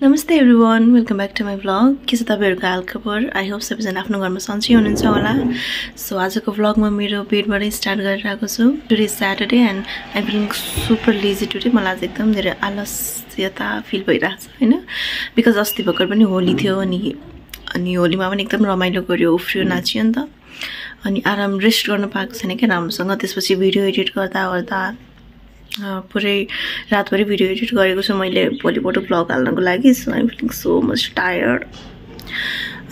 नमस्ते everyone, welcome back to my vlog. के छ तपाईहरुको हालखबर? आई होप सबैजना आफ्नो घरमा सन्चै हुनुहुन्छ होला। सो आजको भ्लगमा मेरो बेडबाटै स्टार्ट गरिरहेको छु। Today Saturday and I feeling super lazy today. मलाई आज एकदम धेरै आलस्यता फिल भइरहेको छ हैन, बिकज अस्ति भर्खर पनि होली थियो अनि होलीमा पनि एकदम रमाइलो गर्यो, उफ्रियो, नाचियो नि त। अनि आराम रेस्ट गर्न पाएको छैन के राम्रोसँग। त्यसपछि भिडियो एडिट गर्दा पुरै रातभरि भिडियो एडिट गरेको छु मैले भोलिपल्ट भ्लग हाल्नको लागि। So I am feeling so much tired.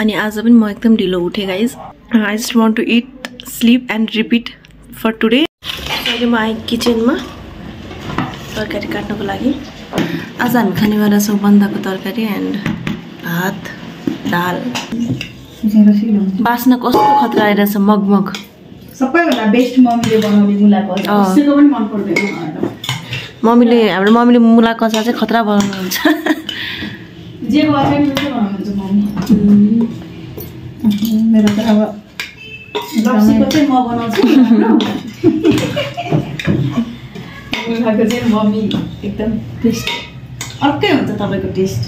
अनि आज पनि म एकदम ढिलो उठेँ guys. I just want to eat, sleep and repeat for today. अहिले म आएँ किचनमा तरकारी काट्नको लागि। आज हामी खानेवाला छौँ बन्दाको तरकारी एन्ड भात, दाल। बास्ना कस्तो खतरा आइरहेछ, मगमग। सबैभन्दा बेस्ट मम्मीले बनाउने मुलाको अचार कसैको पनि मन पर्दैन। हाम्रो मम्मीले मुलाको अचार चाहिँ खतरा बनाउनुहुन्छ। जेको अचार पनि बनाउनुहुन्छ मम्मी। मेरो त अब लप्सीको चाहिँ म बनाउँछु। मुलाको चाहिँ मम्मी एकदम टेस्ट अर्कै हुन्छ तपाईको टेस्ट।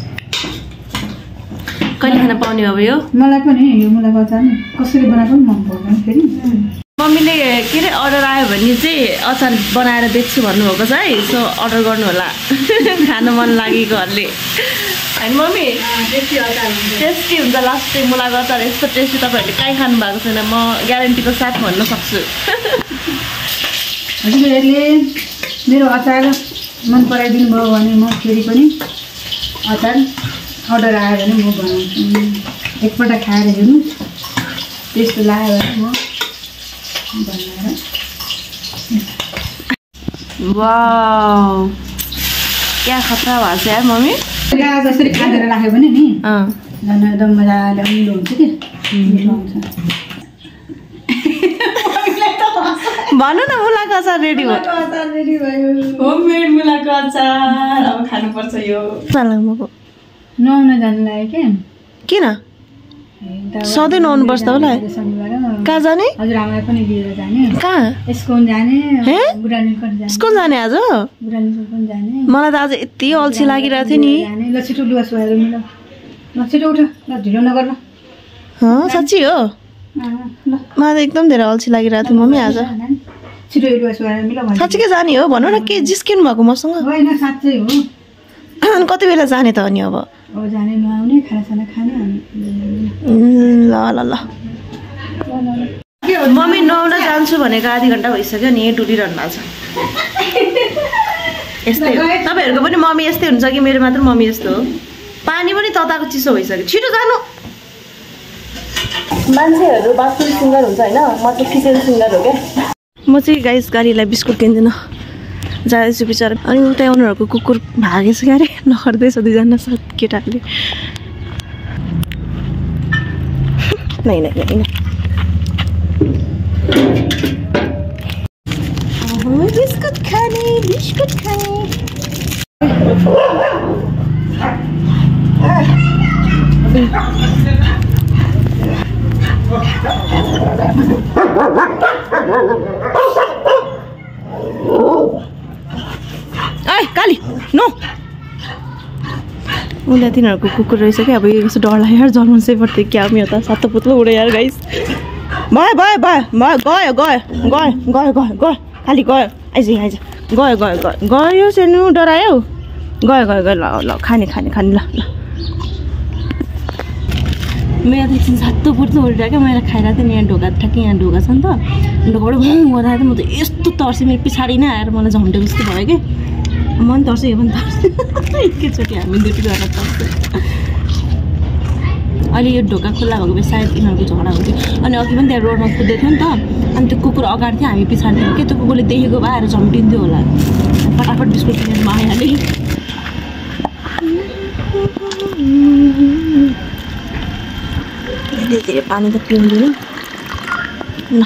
कहिले खान पाउने अब यो? मलाई पनि यो मुलाको अचार नि कसरी बनाएको पनि मन पर्दैन फेरि। मम्मीले के अरे अर्डर आयो भने चाहिँ अचार बनाएर बेच्छु भन्नुभएको छ है। सो अर्डर गर्नु होला खान मन लागेकोहरूले। होइन मम्मी? टेस्टी हुन्छ लास्ट चाहिँ मुलाको अचार। यस्तो टेस्टी तपाईँहरूले कहीँ खानु भएको छैन, म ग्यारेन्टीको साथ भन्न सक्छु। हजुरहरूले मेरो अचार मन पराइदिनु भयो भने म फेरि पनि अचार अर्डर आयो भने म बनाउँछु। एकपल्ट खाएर हेर्नु, त्यस्तो लाग्यो भने म बनाएर। वाउ, क्या खतरा भएको छ यार मम्मी। जसरी खाँदेर राख्यो भने नि झन् एकदम मजाले अमिलो हुन्छ कि मिठो हुन्छ। भन्नु न, मुलाको अचार रेडी भयो। अचार रेडी भयो, होममेड मुलाको अचार। अब खानुपर्छ यो। नुहाउन जानु लाग्यो के? किन सधैँ नुहाउनु पर्छ होला? कहाँ जाने? हजुरआमालाई पनि लिएर जाने। कहाँ? स्कुल जाने, बुढानीलकट जाने। स्कुल जाने आज? बुढानीलकट पनि जाने। मलाई त आज यति अल्छी लागिरहेको थियो नि। ल छिटो लुगा सुहाएर मिल, ल छिटो उठ, ल ढिलो नगर। साँच्ची हो? मलाई त एकदम धेरै अल्छी लागिरहेको थियो मम्मी आज। छिटो लुगा सुहाएर मिल। साँच्चीकै जाने हो? भन्नु न, के जिस्किनु भएको मसँग? होइन साँच्चै हो। कति बेला जाने त अनि? अब जाने, नुहाउने, खानासाना खाने। ल ल ल। मम्मी नुहाउन जान्छु भनेको आधी घन्टा भइसक्यो नि, डुलिरहनु भएको छ। यस्तै तपाईँहरूको पनि मम्मी यस्तै हुन्छ कि मेरो मात्र मम्मी यस्तो हो? पानी पनि तताएको चिसो भइसक्यो, छिटो जानु। मान्छेहरू बाथरुम सिङ्गर हुन्छ होइन, म चाहिँ किचन सिङ्गर हो क्या। म चाहिँ गाइस गाडीलाई बिस्कुट किन्दिनँ, जाँदैछु बिचरा। अनि उता उनीहरूको कुकुर भागेछ क्या अरे, नखर्दैछ दुईजना साथ केटाहरूले। नै नै नै नै बिस्कुट खाने, बिस्कुट खाने। ए काली नो, उसलाई तिनीहरूको कुकुर रहेछ क्या। अब यो डर लाग्यो यार, जर्मन सेफर्ड थियो क्या मेरो त। सातो पुत्लो उड्यो यार गाइस। भयो भयो भयो भयो, गयो गयो गयो गयो गयो गयो, खालि गयो। आइज आइज, गयो गयो गयो गयो। सानो डरायो, गयो गयो गयो। ल ल खाने खाने खाने, ल ल। मेरो त एकछिन सातो पुत्लो उडिरहेको क्या। मैले खाइरहेको थिएँ नि, यहाँ ढोका ठ्याक्कै यहाँ ढोका छ नि त। ढोकाबाट घुम गर्दाखेरि म त यस्तो तर्सेँ, मेरो पछाडि नै आएर मलाई झम्टेको जस्तो भयो कि। म पनि तर्सेँ, यो पनि तर्सेँ। एकैचोटि हामी दुईजना तर्सेँ। अहिले यो ढोका खुल्ला भएको भए सायद यिनीहरूको झगडा हुन्थ्यो। अनि अघि पनि त्यहाँ रोडमा कुदेको थियो नि त, अनि त्यो कुकुर अगाडि थियो, हामी पछाडि थियौँ कि। त्यो कुकुरले देखेको भए आएर झम्टिन्थ्यो होला। फटाफट बिस्कुट किनेर म आइहालेँ। धेरै धेरै पानी त पिउँदिनँ न,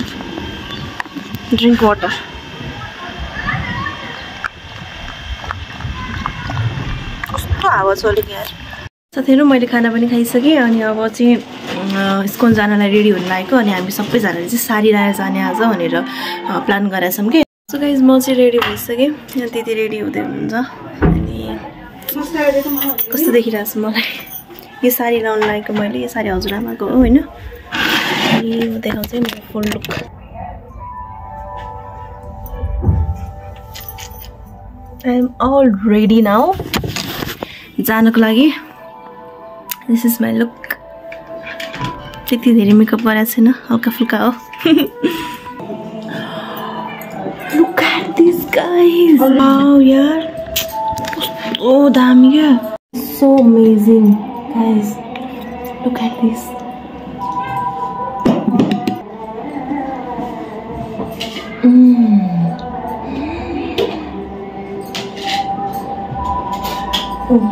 ड्रिङ्क वाटर। कस्तो हावा चल्यो यार। साथीहरू मैले खाना पनि खाइसकेँ। अनि अब चाहिँ स्कुल जानलाई रेडी हुन लागेको। अनि हामी सबैजनाले चाहिँ साडी लगाएर जाने आज भनेर प्लान गरेछौँ कि। सो गाइज म चाहिँ रेडी भइसकेँ, दिदी रेडी हुँदै हुनुहुन्छ। अनि कस्तो देखिरहेको छ मलाई यो साडी लाउन लागेको मैले यो साडी हजुरआमाको हो हैन अनि म देखाउँछु है मेरो फुल look I am all ready now जानको लागि This is my look त्यति धेरै मेकअप गरेको छैन हल्का फुल्का हो Look at this guys wow यार कस्तो दामी क्या so amazing guys look at this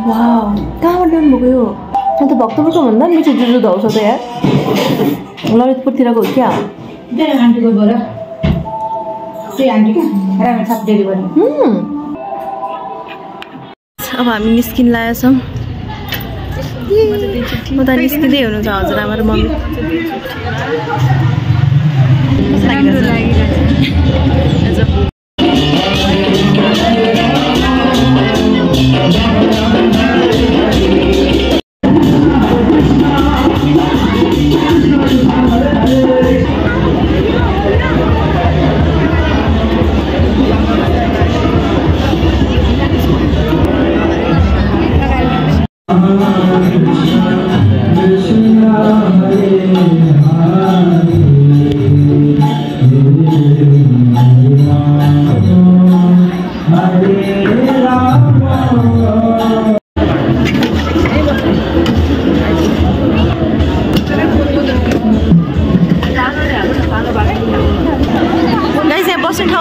wow कहाँबाट ल्याउनु भएको यो अन्त भक्तपुरको भन्दा मिठो जुजु धाउँछ त यार ललितपुरतिरको हो क्या आन्टीको बाट त्यही आन्टी क्या राम्रो छाप डेलिभरी अब हामी निस्किन लागेका छौँ म त निस्किँदै हुनुहुन्छ हजुरआमा र मम्मी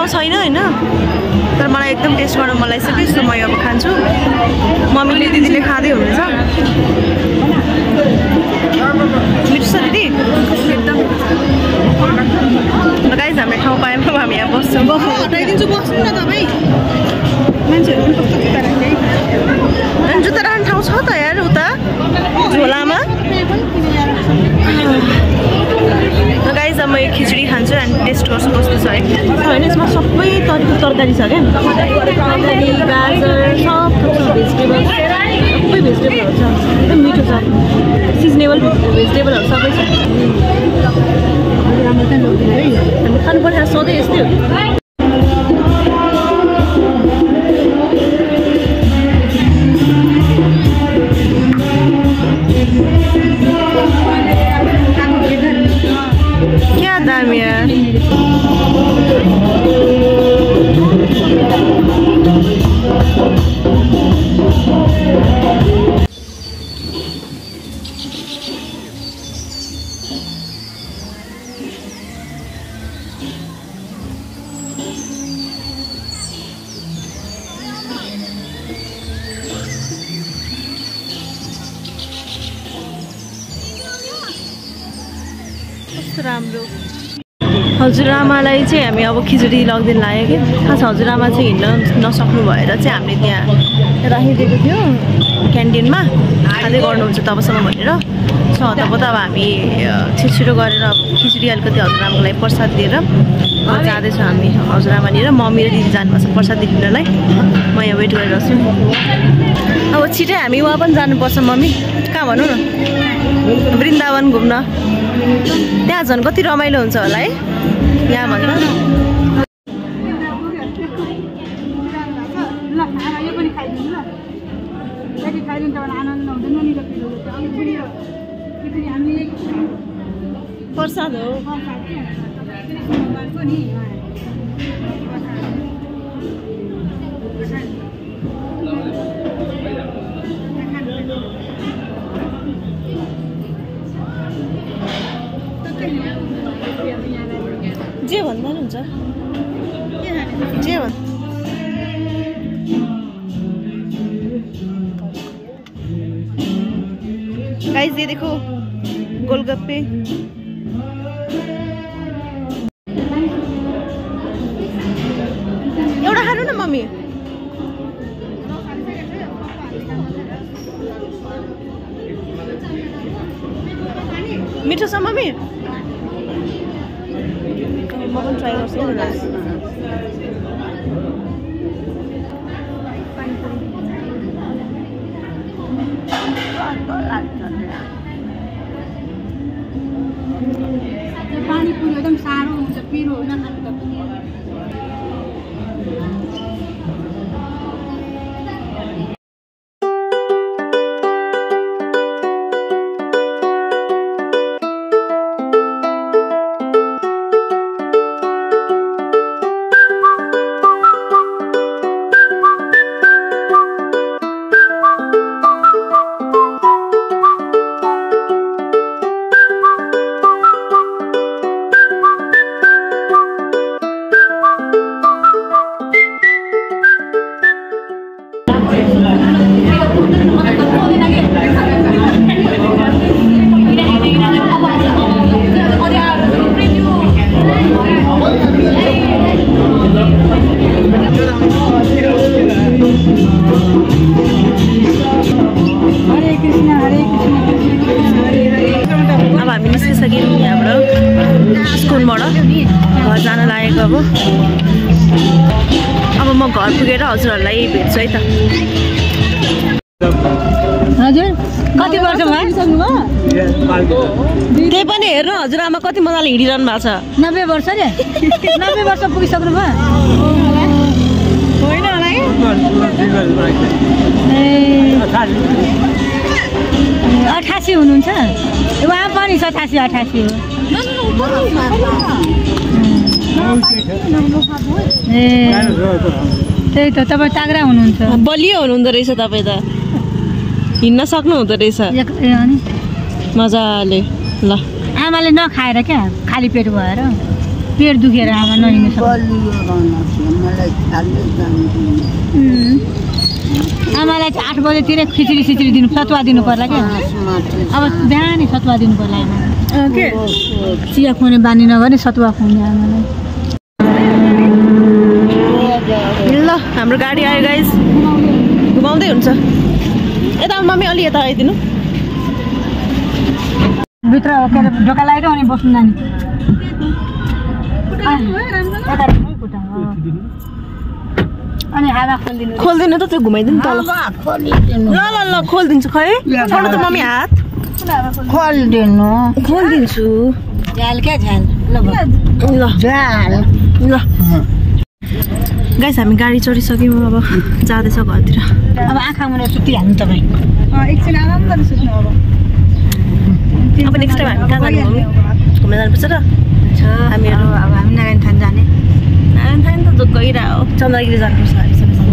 छैन हैन तर मलाई एकदम टेस्ट गर्न मन लागिसक्यो सो म अब खान्छु मम्मीले दिदीले खाँदै हुनुहुन्छ मिठो छ दिदी एकदम गाइस हामीले ठाउँ पायौँ अब हामी यहाँ बस्छौँ हटाइदिन्छु बस्नु न तपाईँ मान्छेहरू पनि कस्तो जुत्ता राख्दै अनि जुत्ता राख्ने ठाउँ छ त यार उता झोलामा गाइस अब म यो खिचडी खान्छु अनि टेस्ट गर्छु कस्तो छ है होइन यसमा सबै तरकारी छ क्या तरकारी गाजर सब भेजिटेबल सबै भेजिटेबलहरू छ एकदम मिठो छ सिजनेबल भेजिटेबलहरू सबै छ हामी खानु पर्ने सधैँ यस्तै हो क्या दामी यार राम्रो हजुरआमालाई चाहिँ हामी अब खिचडी लगिदिन लाग्यो कि खास हजुरआमा चाहिँ हिँड्न नसक्नु भएर चाहिँ हामीले त्यहाँ राखिदिएको थियो क्यान्टिनमा खाँदै गर्नुहुन्छ तबसम्म भनेर सो हतपत अब हामी छिटो गरेर अब खिचडी अलिकति हजुरआमाको लागि प्रसाद दिएर जाँदैछौँ हामी हजुरआमानिर मम्मी र दिदी जानुपर्छ प्रसाद दिनलाई म यहाँ वेट गरिरहेको छु अब छिटै हामी उहाँ पनि जानुपर्छ मम्मी कहाँ भनौँ न वृन्दावन घुम्न त्यहाँ झन् कति रमाइलो हुन्छ होला है यहाँ भन्दा प्रसाद हो जे भन्दा हुन्छ जे भन् गाइस ये देखो गोलगप्पे एउटा खानु न मम्मी मिठो छ मम्मी म पनि ट्राई गर्छु नि पानीपुरी एकदम साह्रो हुन्छ पिरो होइन खानु त अब म घर पुगेर हजुरहरूलाई भेट्छु है त। हजुर कति वर्ष भयो? त्यही पनि हेर्नु हजुरआमा कति मजाले हिँडिरहनु भएको छ। 90 वर्ष रे 90 वर्ष पुगिसक्नु भयो होइन होला है? 88 हुनुहुन्छ उहाँ पनि 87 88 हो। ए त्यही त तपाईँ ताग्रा हुनुहुन्छ बलियो हुनुहुँदो रहेछ तपाईँ त हिँड्न सक्नु हुँदो रहेछ मजाले। ल आमाले नखाएर क्या खाली पेट भएर पेट दुखेर आमा नहिँड्नु सक्छ। आमालाई चाहिँ 8 बजेतिर खिचडी सिचडी दिनु सतुवा दिनु पर्ला क्या। अब बिहानै सतुवा दिनु पर्ला के चिया खुवाउने बानी नगर्ने सतुवा खुवाउने आमालाई। ल हाम्रो गाडी आयो गाइस घुमाउँदै हुन्छ यता मम्मी अलि यता आइदिनु भित्र ढोका लगाएर अनि बस्नु नानी अनि हावा खोलिदिनु त त्यो घुमाइदिनु तल। ल ल ल खोलिदिन्छु खै छोड्नु त मम्मी हात खोलिदिन्छु झ्याल क्या झ्याल ल झ्याल ल गाइस हामी गाडी चढिसक्यौँ अब जाँदैछ घरतिर। अब आँखा मुनि सुतिहाल्नु तपाईँ एकछिन आराम गरेर सुत्नु अब नेक्स्ट टाइम हामी कहाँ जाने घुम्न जानुपर्छ र हामीहरू। अब हामी नारायण थान जाने नारायण थान त गइरह चन्द्रगिरी जानुपर्छ हामी सबैजना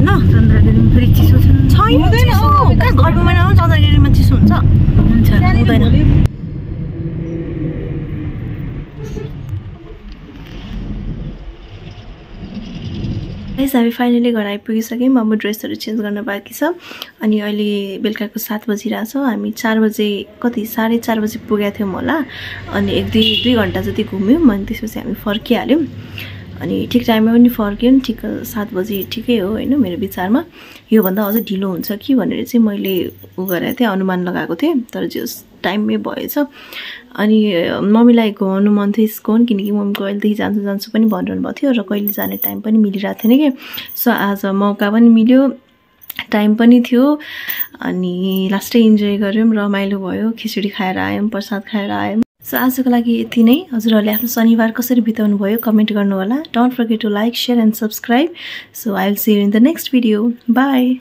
ल। चन्द्रगिरीमा फेरि चिसो छ छैन कहाँ घरको महिनामा चन्द्रगिरीमा चिसो हुन्छ हुँदैन। गाइस हामी फाइनली घर आइपुगिसक्यौँ। अब ड्रेसहरू चेन्ज गर्न बाँकी छ अनि अहिले बेलुकाको 7 बजिरहेछ। हामी 4 बजे कति 4:30 बजी पुगेका थियौँ होला अनि 1-2 घन्टा जति घुम्यौँ अनि त्यसपछि हामी फर्किहाल्यौँ अनि ठिक टाइममा पनि फर्क्यौँ। ठिक 7 बजी ठिकै हो होइन मेरो विचारमा। योभन्दा अझै ढिलो हुन्छ कि भनेर चाहिँ मैले गरेको थिएँ अनुमान लगाएको थिएँ तर जस टाइममै भएछ। अनि मम्मीलाई घुमाउनु मन थियो स्कोन किनकि मम्मी कहिलेदेखि जान्छु पनि भनिरहनु भएको थियो र कहिले जाने टाइम पनि मिलिरहेको थिएन कि। सो आज मौका पनि मिल्यो टाइम पनि थियो अनि लास्टै इन्जोय गऱ्यौँ रमाइलो भयो खिचडी खाएर आयौँ प्रसाद खाएर आयौँ। सो आजको लागि यति नै। हजुरहरूले आफ्नो शनिबार कसरी बिताउनु भयो कमेन्ट गर्नु होला। Don't forget to like share and subscribe. So I will see you in the next video. By.